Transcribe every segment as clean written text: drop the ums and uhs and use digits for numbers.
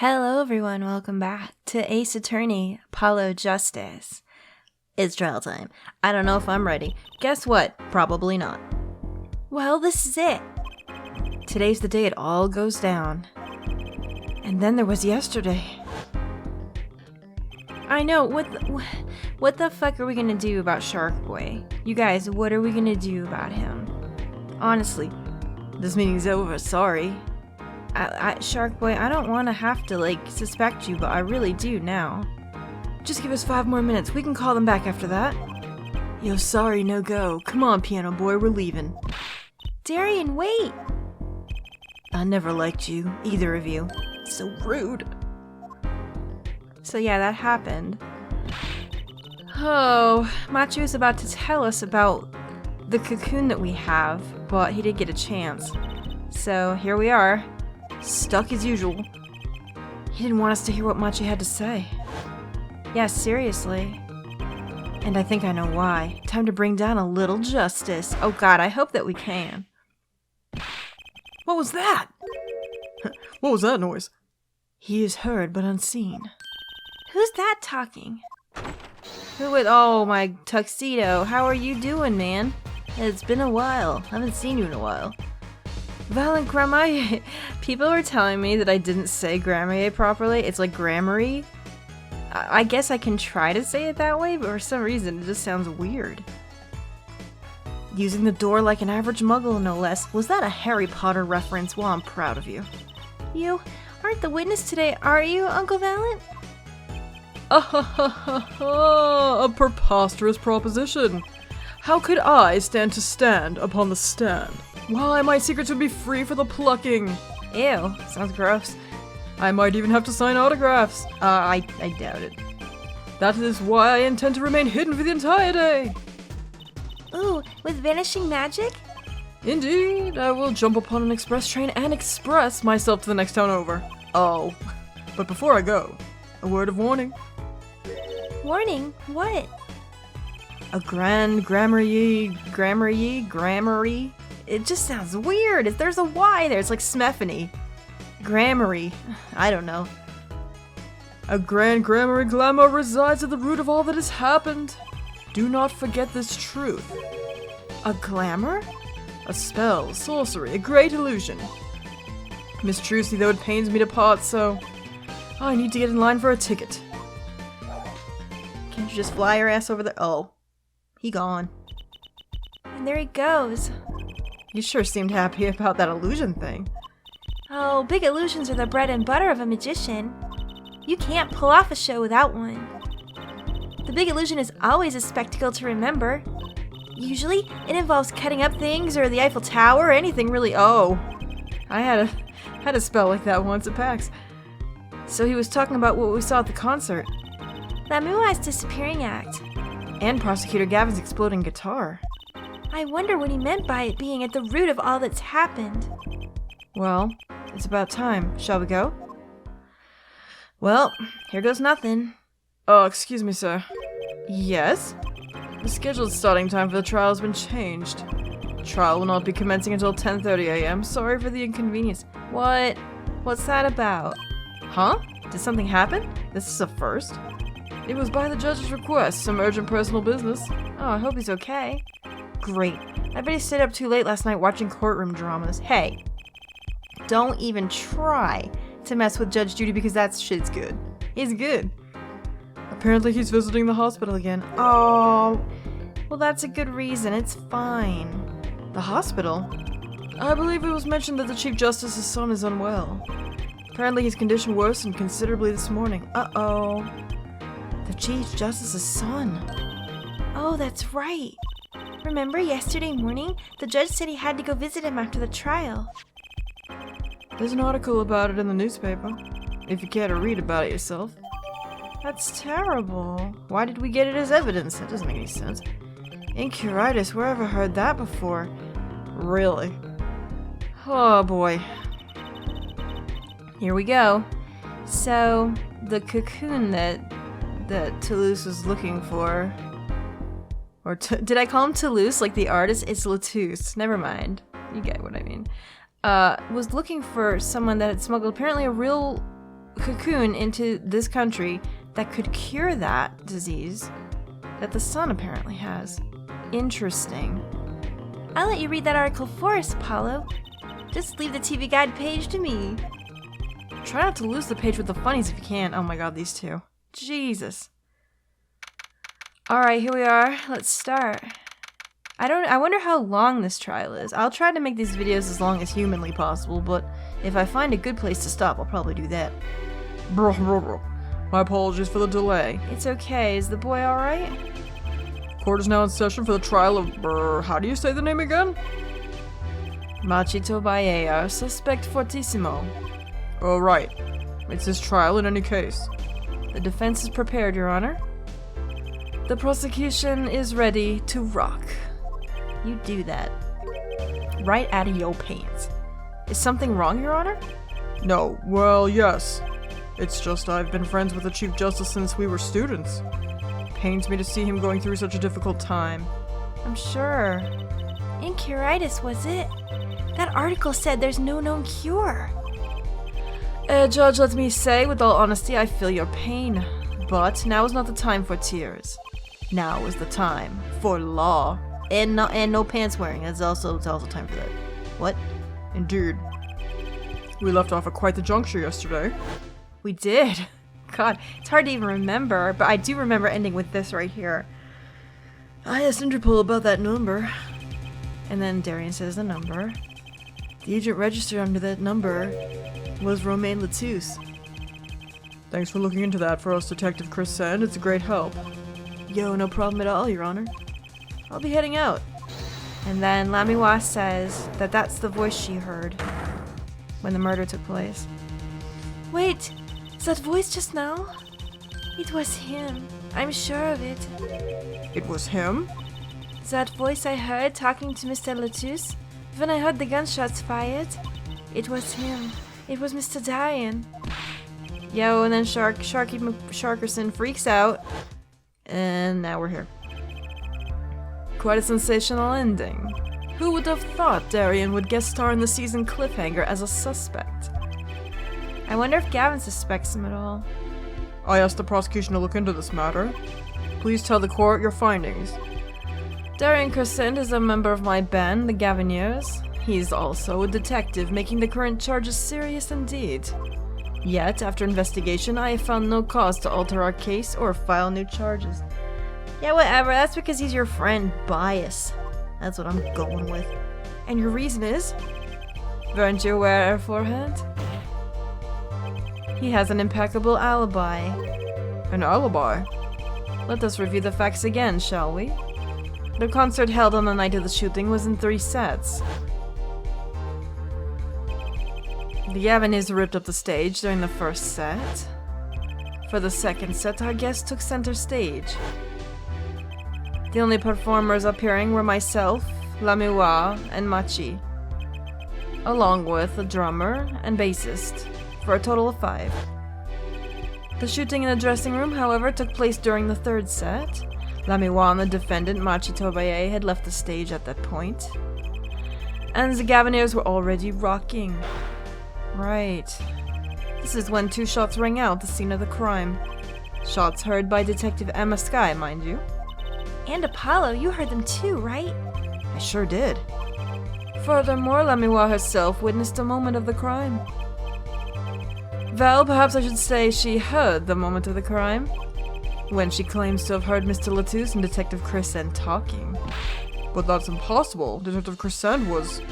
Hello everyone, welcome back to Ace Attorney, Paulo Justice. It's trial time. I don't know if I'm ready. Guess what? Probably not. Well, this is it. Today's the day it all goes down. And then there was yesterday. I know, what the fuck are we gonna do about Shark Boy? You guys, what are we gonna do about him? Honestly, this meeting's over, sorry. Shark Boy, I don't want to have to, suspect you, but I really do now. Just give us 5 more minutes. We can call them back after that. Yo, sorry, no go. Come on, Piano Boy, we're leaving. Darian, wait! I never liked you, either of you. So rude. So yeah, that happened. Oh, Machi was about to tell us about the cocoon that we have, but he didn't get a chance. So here we are. Stuck as usual. He didn't want us to hear what Machi had to say. Yeah, seriously. And I think I know why. Time to bring down a little justice. Oh god, I hope that we can. What was that? What was that noise? He is heard but unseen. Who's that talking? Oh, my tuxedo. How are you doing, man? It's been a while. I haven't seen you in a while. Valent Gramaye. People were telling me that I didn't say Gramaye properly. It's like grammary. I guess I can try to say it that way, but for some reason it just sounds weird. Using the door like an average muggle, no less. Was that a Harry Potter reference? Well, I'm proud of you. You aren't the witness today, are you, Uncle Valent? A preposterous proposition. How could I stand upon the stand? Why, my secrets would be free for the plucking. Ew, sounds gross. I might even have to sign autographs. I doubt it. That is why I intend to remain hidden for the entire day. Ooh, with vanishing magic? Indeed, I will jump upon an express train and express myself to the next town over. Oh, but before I go, a word of warning. Warning? What? A grand grammary. It just sounds weird. There's a Y there. It's like Smephany. Grammary. I don't know. A grand grammary glamour resides at the root of all that has happened. Do not forget this truth. A glamour? A spell, sorcery, a great illusion. Miss Trucy, though it pains me to part, so I need to get in line for a ticket. Can't you just fly your ass over there? Oh. He gone. And there he goes. You sure seemed happy about that illusion thing. Oh, big illusions are the bread and butter of a magician. You can't pull off a show without one. The big illusion is always a spectacle to remember. Usually, it involves cutting up things or the Eiffel Tower or anything really. Oh, I had a spell like that once at PAX. So he was talking about what we saw at the concert. That Muai's disappearing act. And Prosecutor Gavin's exploding guitar. I wonder what he meant by it being at the root of all that's happened. Well, it's about time. Shall we go? Well, here goes nothing. Oh, excuse me, sir. Yes? The scheduled starting time for the trial has been changed. Trial will not be commencing until 10:30 a.m. Sorry for the inconvenience. What? What's that about? Huh? Did something happen? This is a first. It was by the judge's request, some urgent personal business. Oh, I hope he's okay. Great. I bet he stayed up too late last night watching courtroom dramas. Hey, don't even try to mess with Judge Judy because that shit's good. He's good. Apparently he's visiting the hospital again. Oh, well that's a good reason. It's fine. The hospital? I believe it was mentioned that the Chief Justice's son is unwell. Apparently his condition worsened considerably this morning. Uh-oh. The Chief Justice's son. Oh, that's right. Remember yesterday morning, the judge said he had to go visit him after the trial. There's an article about it in the newspaper, if you care to read about it yourself. That's terrible. Why did we get it as evidence? That doesn't make any sense. Incuritis, where have I heard that before? Really? Oh boy. Here we go. So, the cocoon that Toulouse was looking for... Or did I call him Toulouse, like the artist? It's Latouche. Never mind. You get what I mean. Was looking for someone that had smuggled apparently a real cocoon into this country that could cure that disease that the sun apparently has. Interesting. I'll let you read that article for us, Apollo. Just leave the TV guide page to me. Try not to lose the page with the funnies if you can. Oh my god, these two. Jesus. Alright, here we are. Let's start. I wonder how long this trial is. I'll try to make these videos as long as humanly possible, but if I find a good place to stop, I'll probably do that. My apologies for the delay. It's okay. Is the boy alright? Court is now in session for the trial of how do you say the name again? Machi Tobaye, our suspect fortissimo. Oh, right. It's his trial in any case. The defense is prepared, Your Honor. The prosecution is ready to rock. You do that. Right out of your pants. Is something wrong, Your Honor? No, well, yes. It's just I've been friends with the Chief Justice since we were students. Pains me to see him going through such a difficult time. I'm sure. Incuritis, was it? That article said there's no known cure. Judge, let me say, with all honesty, I feel your pain. But now is not the time for tears. Now is the time for law. And no pants wearing. It's also time for that. What? Indeed. We left off at quite the juncture yesterday. We did. God, it's hard to even remember, but I do remember ending with this right here. I asked Interpol about that number. And then Darian says the number. The agent registered under that number was Romain Latouche. Thanks for looking into that for us, Detective Chris said. It's a great help. Yo, no problem at all, Your Honor. I'll be heading out. And then Lamiwa says that that's the voice she heard when the murder took place. Wait, is that voice just now? It was him. I'm sure of it. It was him? That voice I heard talking to Mr. Latouche when I heard the gunshots fired. It was him. It was Mr. Darian. Yo, and then Sharkerson freaks out. And now we're here. Quite a sensational ending. Who would have thought Darian would guest star in the season cliffhanger as a suspect? I wonder if Gavin suspects him at all. I asked the prosecution to look into this matter. Please tell the court your findings. Darian Crescent is a member of my band, the Gaviniers. He's also a detective, making the current charges serious indeed. Yet, after investigation, I have found no cause to alter our case or file new charges. Yeah, whatever. That's because he's your friend. Bias. That's what I'm going with. And your reason is? Weren't you aware, our forehead? He has an impeccable alibi. An alibi? Let us review the facts again, shall we? The concert held on the night of the shooting was in 3 sets. The Gaviniers ripped up the stage during the first set. For the second set, our guest took center stage. The only performers appearing were myself, Lamiwa, and Machi, along with a drummer and bassist, for a total of 5. The shooting in the dressing room, however, took place during the 3rd set. Lamiwa and the defendant, Machi Tobaye, had left the stage at that point, and the Gaviniers were already rocking. Right. This is when 2 shots rang out at the scene of the crime. Shots heard by Detective Emma Skye, mind you. And Apollo, you heard them too, right? I sure did. Furthermore, Lamiwa herself witnessed a moment of the crime. Well, perhaps I should say she heard the moment of the crime, when she claims to have heard Mr. Latouche and Detective Crescent talking. But that's impossible. Detective Crescent was...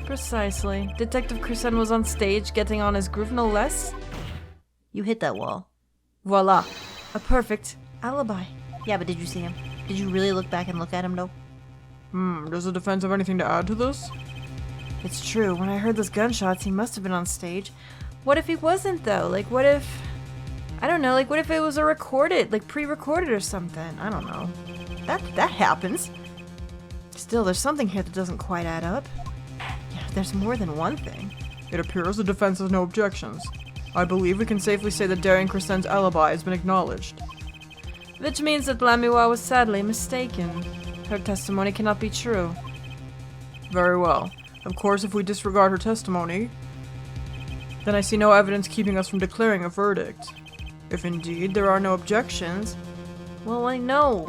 Precisely. Detective Crescent was on stage, getting on his groove, no less. You hit that wall. Voila. A perfect alibi. Yeah, but did you see him? Did you really look back and look at him, though? Does the defense have anything to add to this? It's true. When I heard those gunshots, he must have been on stage. What if he wasn't, though? Like, what if... I don't know, like, what if it was a recorded, like, pre-recorded or something? I don't know. That happens. Still, there's something here that doesn't quite add up. Yeah, there's more than one thing. It appears the defense has no objections. I believe we can safely say that Darian Crescent's alibi has been acknowledged. Which means that Lamiwa was sadly mistaken. Her testimony cannot be true. Very well. Of course, if we disregard her testimony, Then I see no evidence keeping us from declaring a verdict. If indeed there are no objections. Well, I know.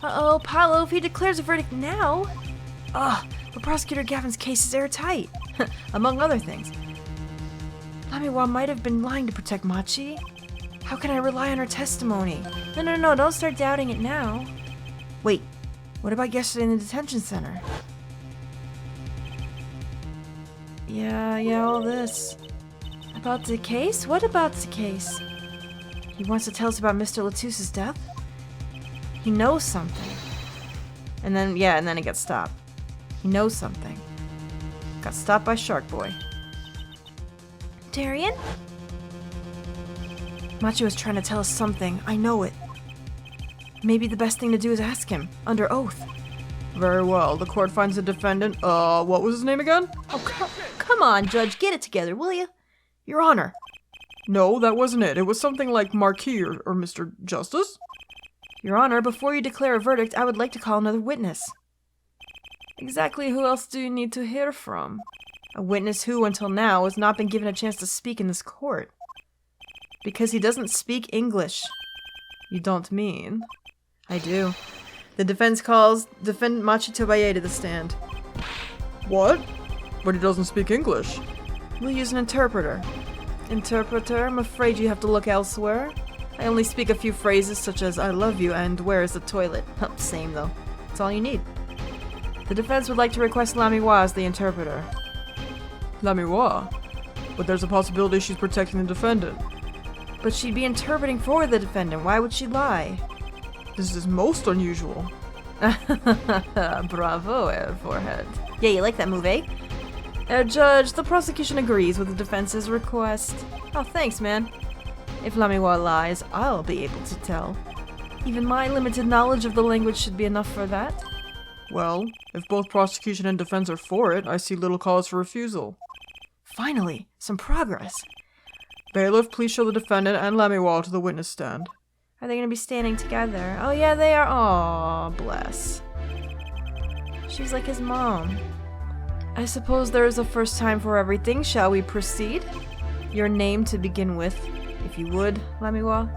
Uh-oh, Paolo, if he declares a verdict now... but Prosecutor Gavin's case is airtight. Among other things. Lamiwa might have been lying to protect Machi. How can I rely on her testimony? No, don't start doubting it now. Wait, what about yesterday in the detention center? Yeah, all this. About the case? What about the case? He wants to tell us about Mr. Latus's death? He knows something. And then he gets stopped. He knows something. Got stopped by Shark Boy. Darian? Machi was trying to tell us something. I know it. Maybe the best thing to do is ask him, under oath. Very well. The court finds the defendant, what was his name again? Oh, come on, Judge. Get it together, will you? Your Honor. No, that wasn't it. It was something like Machi or Mr. Justice. Your Honor, before you declare a verdict, I would like to call another witness. Exactly who else do you need to hear from? A witness who, until now, has not been given a chance to speak in this court. Because he doesn't speak English. You don't mean? I do. The defense calls defendant Machi Tobaye to the stand. What? But he doesn't speak English. We'll use an interpreter. Interpreter, I'm afraid you have to look elsewhere. I only speak a few phrases such as I love you and where is the toilet. Same though. That's all you need. The defense would like to request Lamiwa as the interpreter. Lamiwa? But there's a possibility she's protecting the defendant. But she'd be interpreting for the defendant. Why would she lie? This is most unusual. Bravo, Forehead. Yeah, you like that move, eh? Judge, the prosecution agrees with the defense's request. Oh, thanks, man. If Lamiwa lies, I'll be able to tell. Even my limited knowledge of the language should be enough for that. Well, if both prosecution and defense are for it, I see little cause for refusal. Finally, some progress. Bailiff, please show the defendant and Lamiwa to the witness stand. Are they going to be standing together? Oh yeah, they are. Aw, bless. She's like his mom. I suppose there is a first time for everything. Shall we proceed? Your name to begin with, if you would, Lamiwa.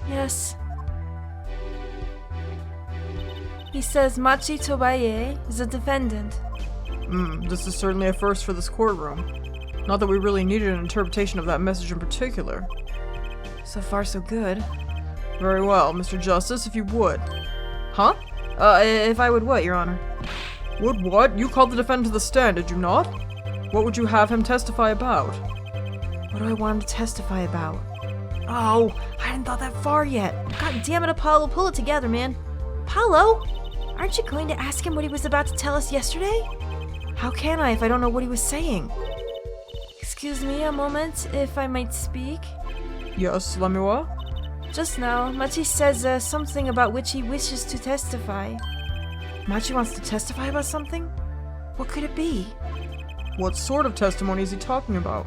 Yes. He says Machi Tobaye is a defendant. This is certainly a first for this courtroom. Not that we really needed an interpretation of that message in particular. So far, so good. Very well, Mr. Justice, if you would. Huh? If I would what, Your Honor? Would what? You called the defendant to the stand, did you not? What would you have him testify about? What do I want him to testify about? Oh, I hadn't thought that far yet. God damn it, Apollo, pull it together, man. Apollo? Aren't you going to ask him what he was about to tell us yesterday? How can I if I don't know what he was saying? Excuse me a moment, if I might speak. Yes, Lamiwa? Just now, Machi says something about which he wishes to testify. Machi wants to testify about something? What could it be? What sort of testimony is he talking about?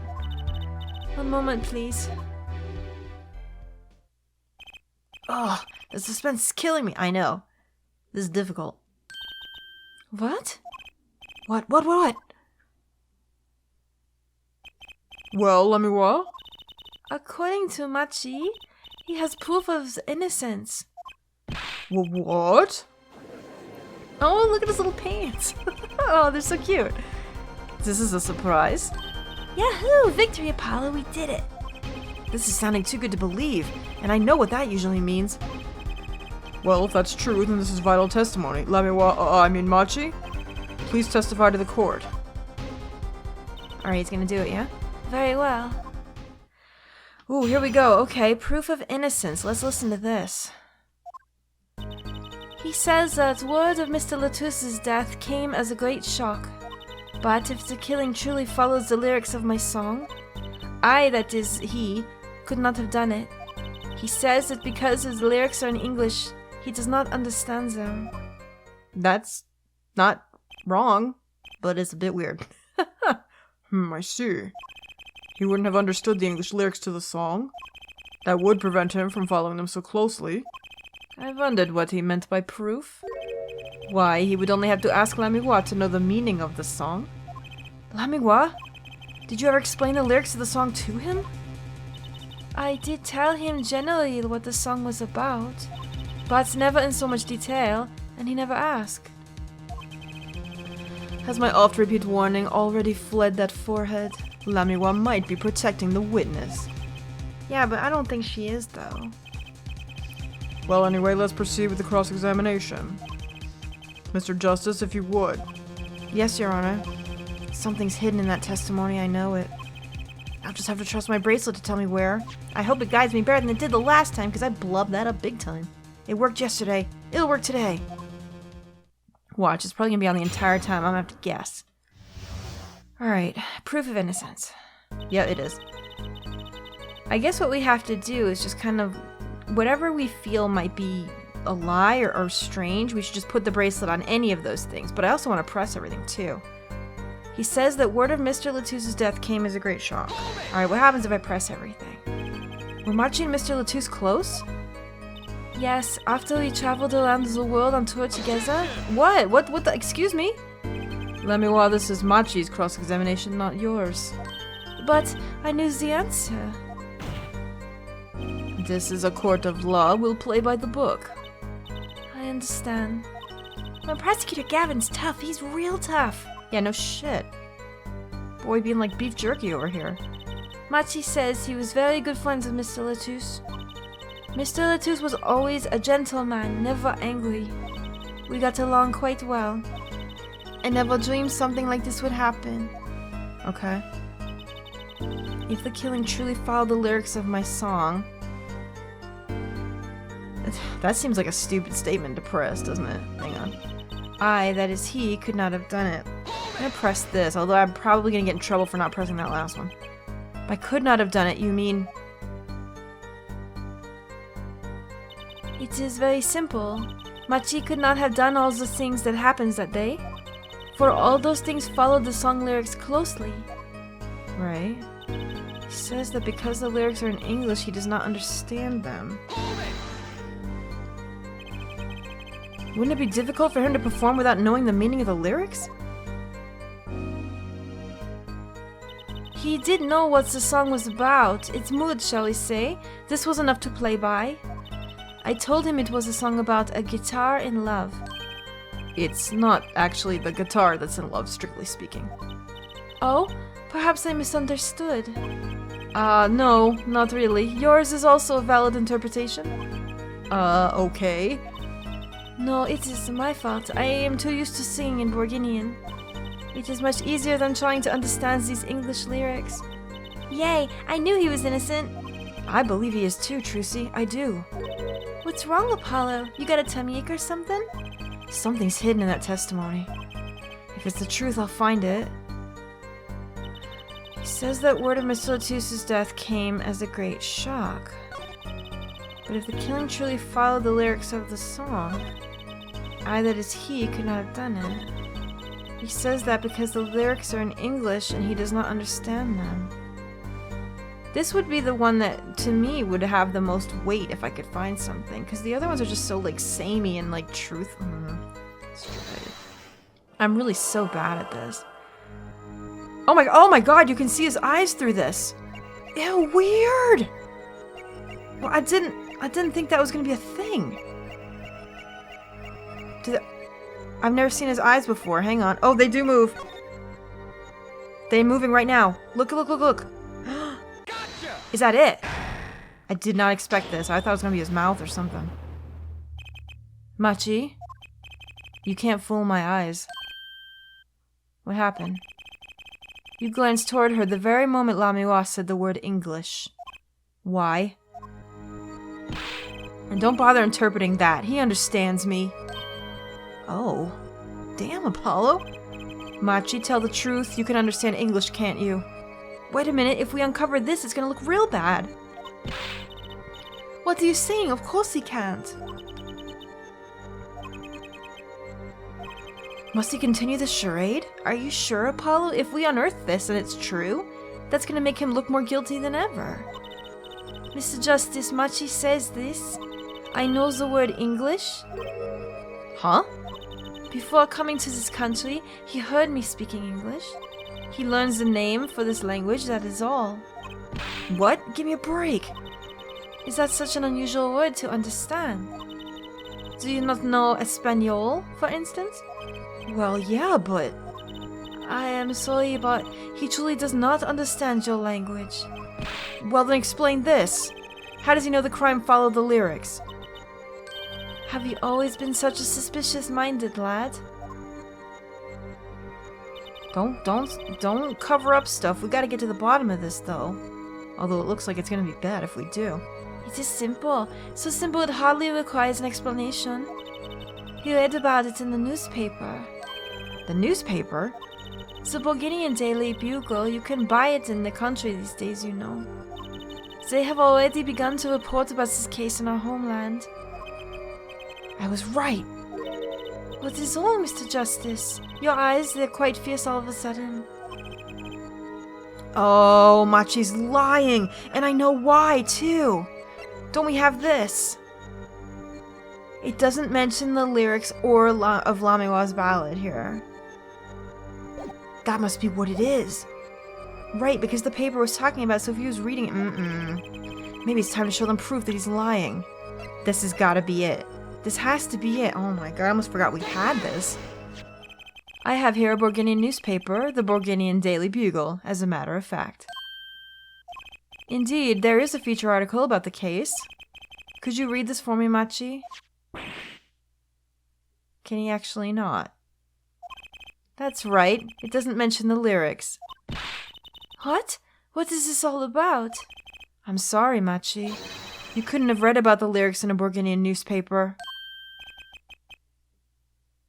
One moment, please. Oh, the suspense is killing me. I know. This is difficult. What? What? Well, Lamiwa? According to Machi, he has proof of his innocence. What? Oh, look at his little pants. Oh, they're so cute. This is a surprise. Yahoo! Victory, Apollo, we did it. This is sounding too good to believe, and I know what that usually means. Well, if that's true, then this is vital testimony. Machi? Please testify to the court. Alright, he's gonna do it, yeah? Very well. Ooh, here we go. Okay, proof of innocence. Let's listen to this. He says that word of Mr. Latus's death came as a great shock. But if the killing truly follows the lyrics of my song, I, that is, he, could not have done it. He says that because his lyrics are in English, he does not understand them. That's not wrong, but it's a bit weird. I see. He wouldn't have understood the English lyrics to the song. That would prevent him from following them so closely. I wondered what he meant by proof. Why, he would only have to ask Lamiwa to know the meaning of the song. Lamiwa? Did you ever explain the lyrics of the song to him? I did tell him generally what the song was about, but never in so much detail, and he never asked. Has my oft-repeated warning already fled that forehead? Lamiwa might be protecting the witness. Yeah, but I don't think she is, though. Well, anyway, let's proceed with the cross-examination. Mr. Justice, if you would. Yes, Your Honor. Something's hidden in that testimony, I know it. I'll just have to trust my bracelet to tell me where. I hope it guides me better than it did the last time, because I blubbed that up big time. It worked yesterday. It'll work today. Watch, it's probably gonna be on the entire time. I'm gonna have to guess. Alright, proof of innocence. Yeah, it is. I guess what we have to do is just kind of... whatever we feel might be a lie or strange, we should just put the bracelet on any of those things. But I also want to press everything, too. He says that word of Mr. Latouse's death came as a great shock. Alright, what happens if I press everything? Were Machi and Mr. Latouse close? Yes, after we traveled around the world on tour together. What? What the? Excuse me? Lamiwa, this is Machi's cross-examination, not yours. But I knew the answer. This is a court of law. We'll play by the book. I understand. My prosecutor Gavin's tough. He's real tough. Yeah, no shit. Boy being like beef jerky over here. Machi says he was very good friends with Mr. Latousse. Mr. Latousse was always a gentleman, never angry. We got along quite well. I never dreamed something like this would happen. Okay. If the killing truly followed the lyrics of my song... That seems like a stupid statement to press, doesn't it? Hang on. I, that is he, could not have done it. I'm gonna press this, although I'm probably gonna get in trouble for not pressing that last one. By could not have done it, you mean... It is very simple. Machi could not have done all the things that happened that day. For all those things followed the song lyrics closely. Right. He says that because the lyrics are in English, he does not understand them. Wouldn't it be difficult for him to perform without knowing the meaning of the lyrics? He did know what the song was about. Its mood, shall we say. This was enough to play by. I told him it was a song about a guitar in love. It's not actually the guitar that's in love, strictly speaking. Oh? Perhaps I misunderstood. No, not really. Yours is also a valid interpretation? Okay. No, it is my fault. I am too used to singing in Borginian. It is much easier than trying to understand these English lyrics. Yay! I knew he was innocent! I believe he is too, Trucy. I do. What's wrong, Apollo? You got a tummy ache or something? Something's hidden in that testimony. If it's the truth, I'll find it. He says that word of Mr. Latouse's death came as a great shock. But if the killing truly followed the lyrics of the song, I, that is he, could not have done it. He says that because the lyrics are in English and he does not understand them. This would be the one that, to me, would have the most weight if I could find something, because the other ones are just so, like, samey and, like, truth. Stupid. I'm really so bad at this. Oh my god, you can see his eyes through this! Ew, weird! Well, I didn't think that was gonna be a thing. I've never seen his eyes before. Hang on. Oh, they do move. They're moving right now. Look. Gotcha! Is that it? I did not expect this. I thought it was gonna be his mouth or something. Machi? You can't fool my eyes. What happened? You glanced toward her the very moment Lamiwa said the word English. Why? And don't bother interpreting that. He understands me. Oh. Damn, Apollo. Machi, tell the truth. You can understand English, can't you? Wait a minute. If we uncover this, it's gonna look real bad. What are you saying? Of course he can't. Must he continue the charade? Are you sure, Apollo? If we unearth this and it's true, that's gonna make him look more guilty than ever. Mr. Justice, Machi says this. I know the word English. Huh? Before coming to this country, he heard me speaking English. He learns the name for this language, that is all. What? Give me a break. Is that such an unusual word to understand? Do you not know Espanol, for instance? Well, yeah, but... I am sorry, but he truly does not understand your language. Well, then explain this. How does he know the crime followed the lyrics? Have you always been such a suspicious-minded lad? Don't cover up stuff. We gotta get to the bottom of this, though. Although it looks like it's gonna be bad if we do. It is simple. So simple it hardly requires an explanation. He read about it in the newspaper. The newspaper? The Burgundian Daily Bugle. You can buy it in the country these days, you know. They have already begun to report about this case in our homeland. I was right. What is wrong, Mr. Justice? Your eyes, they're quite fierce all of a sudden. Oh, Machi's lying, and I know why, too. Don't we have this? It doesn't mention the lyrics or of Lamiwa's ballad here. That must be what it is. Right, because the paper was talking about it, so if he was reading it, maybe it's time to show them proof that he's lying. This has gotta be it. This has to be it. Oh my god, I almost forgot we had this. I have here a Burgundian newspaper, the Burgundian Daily Bugle, as a matter of fact. Indeed, there is a feature article about the case. Could you read this for me, Machi? Can he actually not? That's right. It doesn't mention the lyrics. What? What is this all about? I'm sorry, Machi. You couldn't have read about the lyrics in a Burgundian newspaper.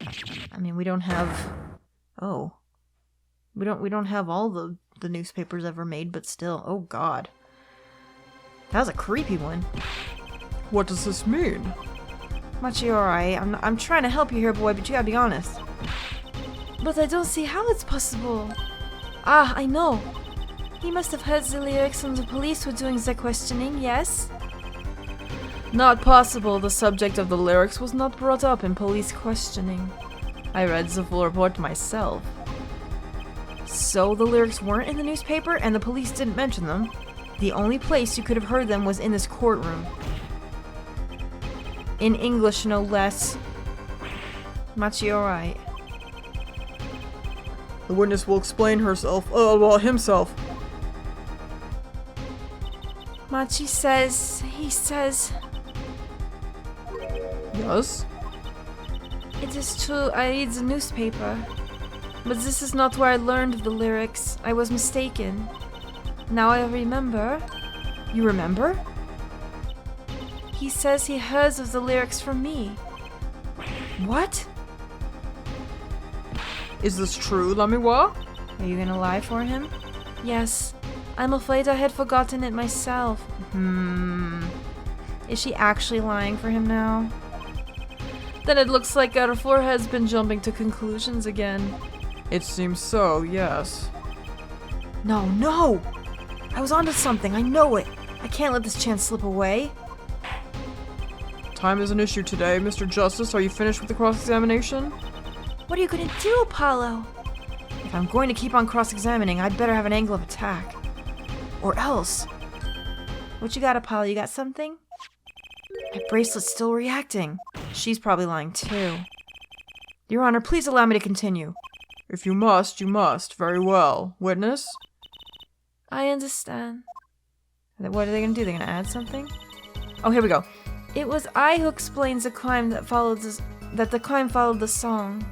I mean, we don't have... Oh. We don't have all the newspapers ever made, but still. Oh, God. That was a creepy one. What does this mean? Machi, alright. I'm trying to help you here, boy, but you gotta be honest. But I don't see how it's possible. Ah, I know. He must have heard the lyrics when the police were doing their questioning, yes? Not possible. The subject of the lyrics was not brought up in police questioning. I read the full report myself. So the lyrics weren't in the newspaper and the police didn't mention them. The only place you could have heard them was in this courtroom. In English, no less. Machi, alright. The witness will explain himself. Machi says... He says... Yes? It is true, I read the newspaper. But this is not where I learned of the lyrics. I was mistaken. Now I remember. You remember? He says he heard of the lyrics from me. What? Is this true, Lamiwa? Are you gonna lie for him? Yes. I'm afraid I had forgotten it myself. Is she actually lying for him now? Then it looks like our forehead's been jumping to conclusions again. It seems so, yes. No! I was onto something, I know it! I can't let this chance slip away. Time is an issue today. Mr. Justice, are you finished with the cross-examination? What are you gonna do, Apollo? If I'm going to keep on cross-examining, I'd better have an angle of attack. Or else. What you got, Apollo? You got something? My bracelet's still reacting. She's probably lying too. Your Honor, please allow me to continue. If you must, you must. Very well. Witness? I understand. What are they gonna do? They're gonna add something? Oh, here we go. It was I who explained the crime that followed that the crime followed the song.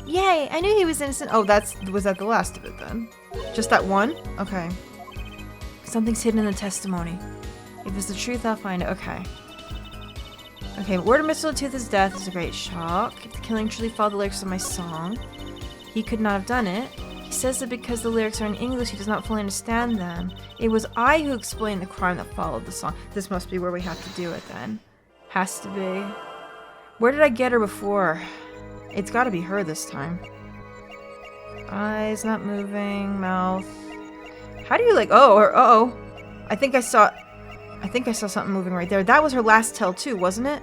Yay! I knew he was innocent. Oh, was that the last of it then? Just that one? Okay. Something's hidden in the testimony. If it's the truth, I'll find it. Okay. Okay, word of Mr. Latooth's death is a great shock. If the killing truly followed the lyrics of my song, he could not have done it. He says that because the lyrics are in English, he does not fully understand them. It was I who explained the crime that followed the song. This must be where we have to do it then. Has to be. Where did I get her before? It's gotta be her this time. Eyes not moving, mouth. How do you uh-oh. I think I saw something moving right there. That was her last tell too, wasn't it?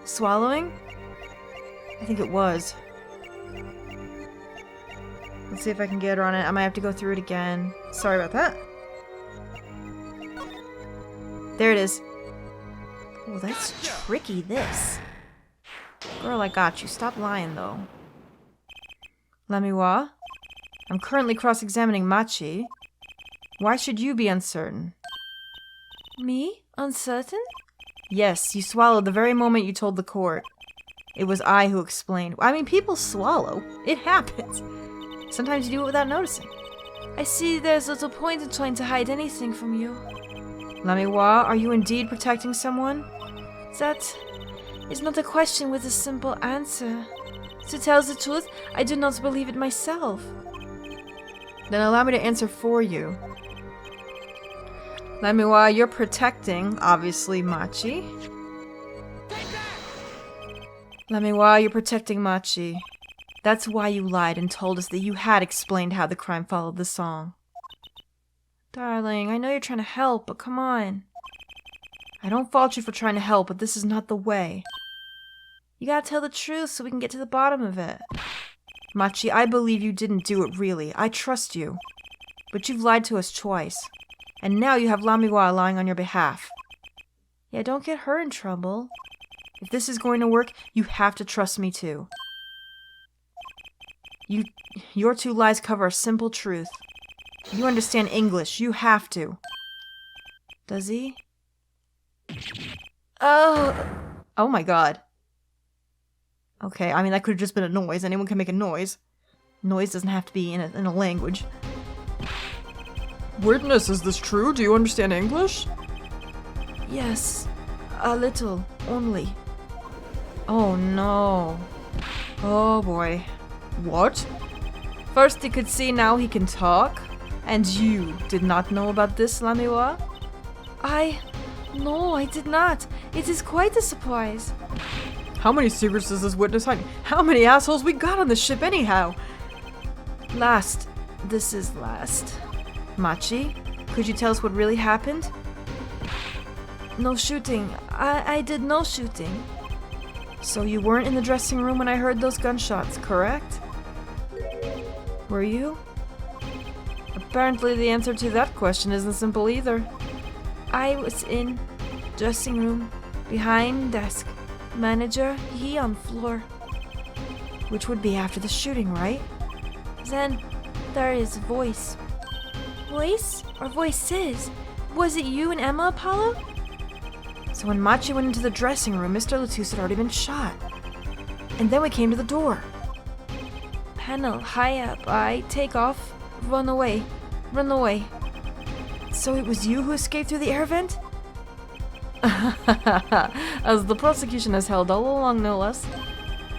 Swallowing? I think it was. Let's see if I can get her on it. I might have to go through it again. Sorry about that. There it is. Oh, that's tricky, this. Girl, I got you. Stop lying, though. Lamiwa? I'm currently cross-examining Machi. Why should you be uncertain? Me? Uncertain? Yes, you swallowed the very moment you told the court. It was I who explained. I mean, people swallow. It happens. Sometimes you do it without noticing. I see there's little point in trying to hide anything from you. Lamiwa, are you indeed protecting someone? That is not a question with a simple answer. To tell the truth, I do not believe it myself. Then allow me to answer for you. Lamiwa, you're protecting, obviously, Machi. Lamiwa, you're protecting Machi. That's why you lied and told us that you had explained how the crime followed the song. Darling, I know you're trying to help, but come on. I don't fault you for trying to help, but this is not the way. You gotta tell the truth so we can get to the bottom of it. Machi, I believe you didn't do it really. I trust you. But you've lied to us twice. And now you have Lamiwa lying on your behalf. Yeah, don't get her in trouble. If this is going to work, you have to trust me too. Your two lies cover a simple truth. You understand English. You have to. Does he? Oh my god. Okay, I mean, that could have just been a noise. Anyone can make a noise. Noise doesn't have to be in a language. Witness, is this true? Do you understand English? Yes. A little. Only. Oh no. Oh boy. What? First he could see, now he can talk. And you did not know about this, Lamiwa? No, I did not. It is quite a surprise. How many secrets does this witness hide? How many assholes we got on this ship anyhow? Last. This is last. Machi, could you tell us what really happened? No shooting. I did no shooting. So you weren't in the dressing room when I heard those gunshots, correct? Were you? Apparently the answer to that question isn't simple either. I was in dressing room, behind desk. Manager, he on floor. Which would be after the shooting, right? Then there is voice. Voice? Or voices? Was it you and Emma, Apollo? So when Machi went into the dressing room, Mr. Latus had already been shot. And then we came to the door. Panel, high up, I take off, run away. Run away. So it was you who escaped through the air vent? As the prosecution has held all along, no less.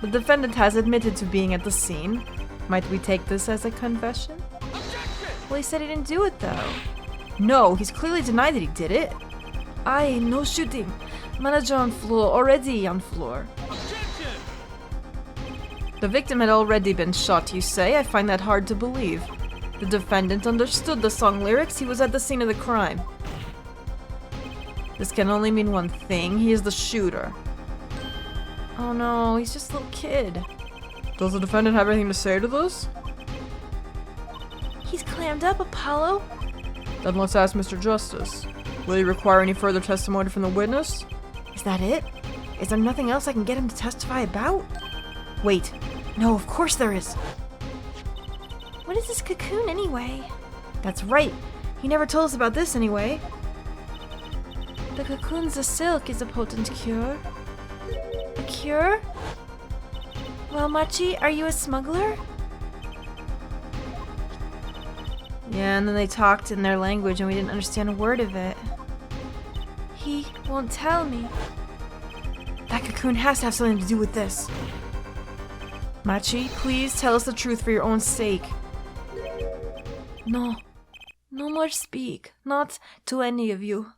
The defendant has admitted to being at the scene. Might we take this as a confession? Well, he said he didn't do it, though. No, he's clearly denied that he did it. No shooting. Manager on floor, already on floor. The victim had already been shot, you say? I find that hard to believe. The defendant understood the song lyrics. He was at the scene of the crime. This can only mean one thing. He is the shooter. Oh no, he's just a little kid. Does the defendant have anything to say to this? He's clammed up, Apollo. Then let's ask Mr. Justice. Will he require any further testimony from the witness? Is that it? Is there nothing else I can get him to testify about? Wait. No, of course there is. What is this cocoon anyway? That's right. He never told us about this anyway. The cocoon's silk is a potent cure. A cure? Well, Machi, are you a smuggler? Yeah, and then they talked in their language and we didn't understand a word of it. He won't tell me. That cocoon has to have something to do with this. Machi, please tell us the truth for your own sake. No. No more speak. Not to any of you.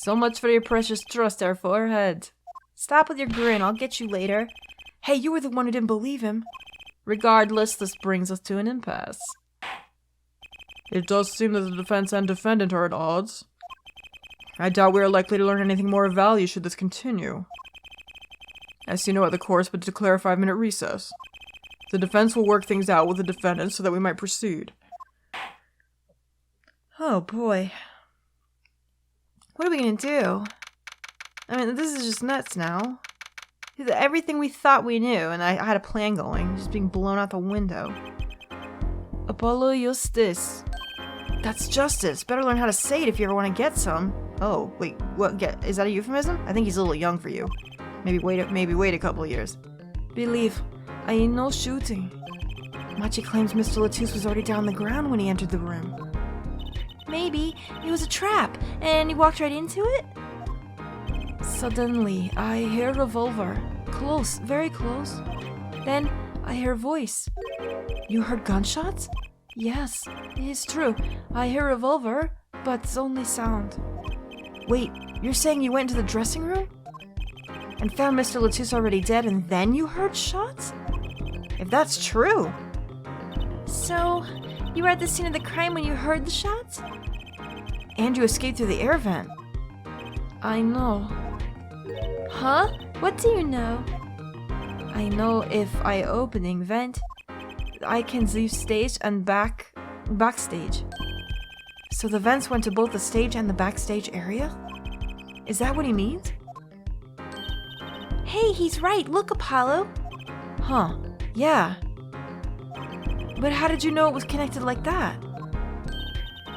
So much for your precious trust, our forehead. Stop with your grin. I'll get you later. Hey, you were the one who didn't believe him. Regardless, this brings us to an impasse. It does seem that the defense and defendant are at odds. I doubt we are likely to learn anything more of value should this continue. I see no other course but to declare a 5-minute recess. The defense will work things out with the defendant so that we might proceed. Oh boy. What are we gonna do? I mean, this is just nuts now. Everything we thought we knew, and I had a plan going, just being blown out the window. Apollo Justice. That's justice. Better learn how to say it if you ever want to get some. Oh, wait, what? Is that a euphemism? I think he's a little young for you. Maybe wait a couple of years. Believe, I ain't no shooting. Machi claims Mr. Latouche was already down on the ground when he entered the room. Maybe it was a trap, and he walked right into it? Suddenly, I hear a revolver. Close, very close. Then, I hear a voice. You heard gunshots? Yes, it is true. I hear a revolver, but it's only sound. Wait, you're saying you went into the dressing room? And found Mr. Latouche already dead, and then you heard shots? If that's true. So, you were at the scene of the crime when you heard the shots? And you escaped through the air vent. I know. Huh? What do you know? I know if I opening vent, I can leave stage and backstage. So the vents went to both the stage and the backstage area? Is that what he means? Hey, he's right. Look, Apollo. Huh. Yeah. But how did you know it was connected like that?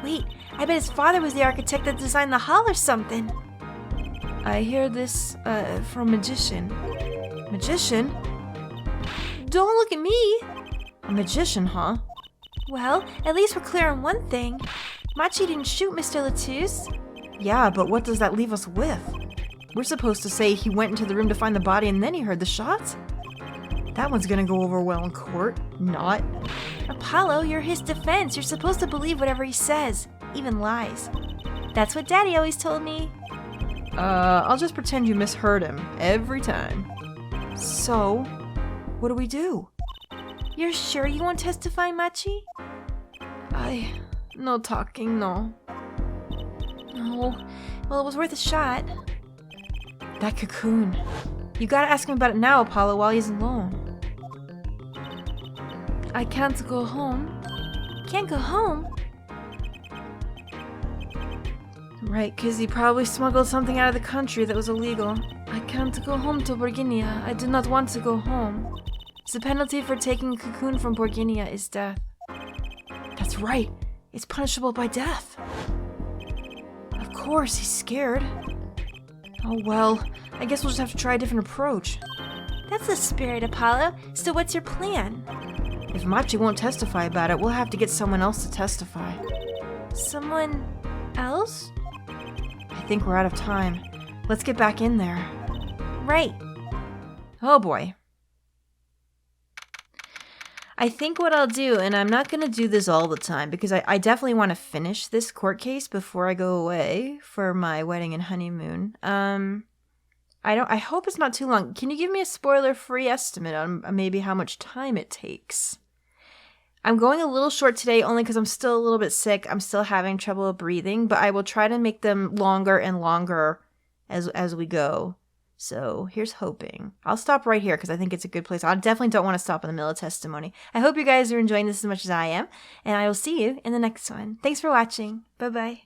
Wait, I bet his father was the architect that designed the hall or something. I hear this, from Magician. Magician? Don't look at me. A magician, huh? Well, at least we're clear on one thing. Machi didn't shoot Mr. Latouche. Yeah, but what does that leave us with? We're supposed to say he went into the room to find the body and then he heard the shots? That one's gonna go over well in court. Not. Apollo, you're his defense. You're supposed to believe whatever he says, even lies. That's what Daddy always told me. I'll just pretend you misheard him every time. So, what do we do? You're sure you won't testify, Machi? No talking, no. No. Well, it was worth a shot. That cocoon. You gotta ask him about it now, Apollo, while he's alone. I can't go home. Can't go home? Right, 'cause he probably smuggled something out of the country that was illegal. I can't go home to Borginia. I do not want to go home. The penalty for taking a cocoon from Borginia is death. That's right. It's punishable by death. Of course, he's scared. Oh well, I guess we'll just have to try a different approach. That's the spirit, Apollo. So what's your plan? If Machi won't testify about it, we'll have to get someone else to testify. Someone else? I think we're out of time. Let's get back in there. Right. Oh boy. I think what I'll do, and I'm not going to do this all the time, because I definitely want to finish this court case before I go away for my wedding and honeymoon. I hope it's not too long. Can you give me a spoiler-free estimate on maybe how much time it takes? I'm going a little short today only because I'm still a little bit sick. I'm still having trouble breathing, but I will try to make them longer and longer as we go. So here's hoping. I'll stop right here because I think it's a good place. I definitely don't want to stop in the middle of testimony. I hope you guys are enjoying this as much as I am, and I will see you in the next one. Thanks for watching. Bye-bye.